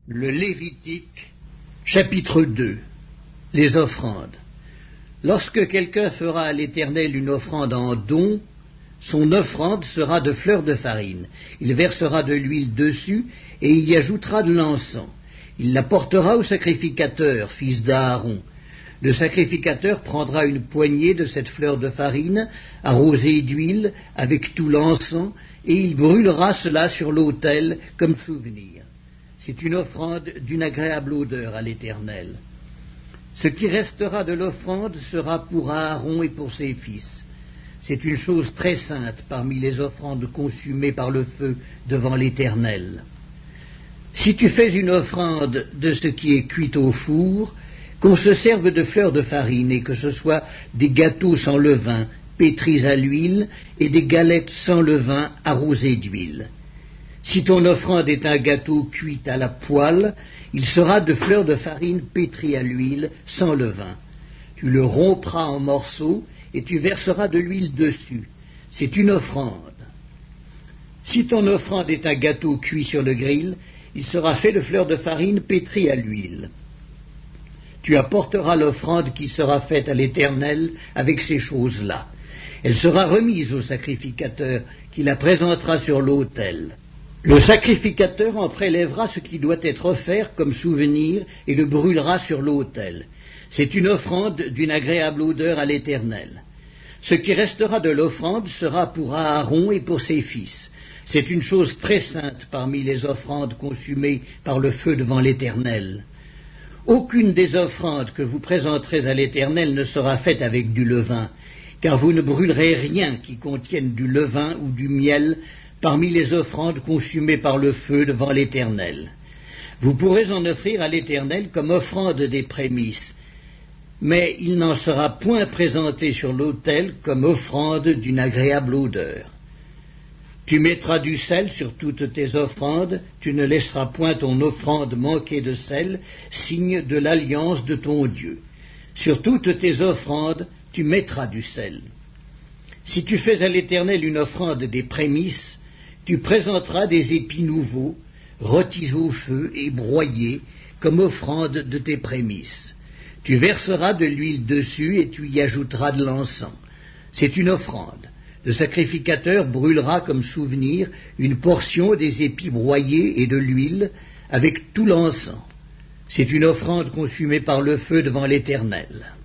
Le Lévitique, chapitre 2. Les offrandes. Lorsque quelqu'un fera à l'Éternel une offrande en don, son offrande sera de fleurs de farine. Il versera de l'huile dessus et il y ajoutera de l'encens. Il la portera au sacrificateur, fils d'Aaron. Le sacrificateur prendra une poignée de cette fleur de farine, arrosée d'huile, avec tout l'encens, et il brûlera cela sur l'autel comme souvenir. C'est une offrande d'une agréable odeur à l'Éternel. Ce qui restera de l'offrande sera pour Aaron et pour ses fils. C'est une chose très sainte parmi les offrandes consumées par le feu devant l'Éternel. Si tu fais une offrande de ce qui est cuit au four, qu'on se serve de fleurs de farine et que ce soit des gâteaux sans levain, pétris à l'huile, et des galettes sans levain arrosées d'huile. Si ton offrande est un gâteau cuit à la poêle, il sera de fleurs de farine pétries à l'huile, sans levain. Tu le rompras en morceaux et tu verseras de l'huile dessus. C'est une offrande. Si ton offrande est un gâteau cuit sur le grill, il sera fait de fleurs de farine pétries à l'huile. Tu apporteras l'offrande qui sera faite à l'Éternel avec ces choses-là. Elle sera remise au sacrificateur qui la présentera sur l'autel. Le sacrificateur en prélèvera ce qui doit être offert comme souvenir et le brûlera sur l'autel. C'est une offrande d'une agréable odeur à l'Éternel. Ce qui restera de l'offrande sera pour Aaron et pour ses fils. C'est une chose très sainte parmi les offrandes consumées par le feu devant l'Éternel. Aucune des offrandes que vous présenterez à l'Éternel ne sera faite avec du levain, car vous ne brûlerez rien qui contienne du levain ou du miel parmi les offrandes consumées par le feu devant l'Éternel. Vous pourrez en offrir à l'Éternel comme offrande des prémices, mais il n'en sera point présenté sur l'autel comme offrande d'une agréable odeur. Tu mettras du sel sur toutes tes offrandes, tu ne laisseras point ton offrande manquer de sel, signe de l'alliance de ton Dieu. Sur toutes tes offrandes, tu mettras du sel. Si tu fais à l'Éternel une offrande des prémices, tu présenteras des épis nouveaux, rôtis au feu et broyés, comme offrande de tes prémices. Tu verseras de l'huile dessus et tu y ajouteras de l'encens. C'est une offrande. Le sacrificateur brûlera comme souvenir une portion des épis broyés et de l'huile avec tout l'encens. C'est une offrande consumée par le feu devant l'Éternel.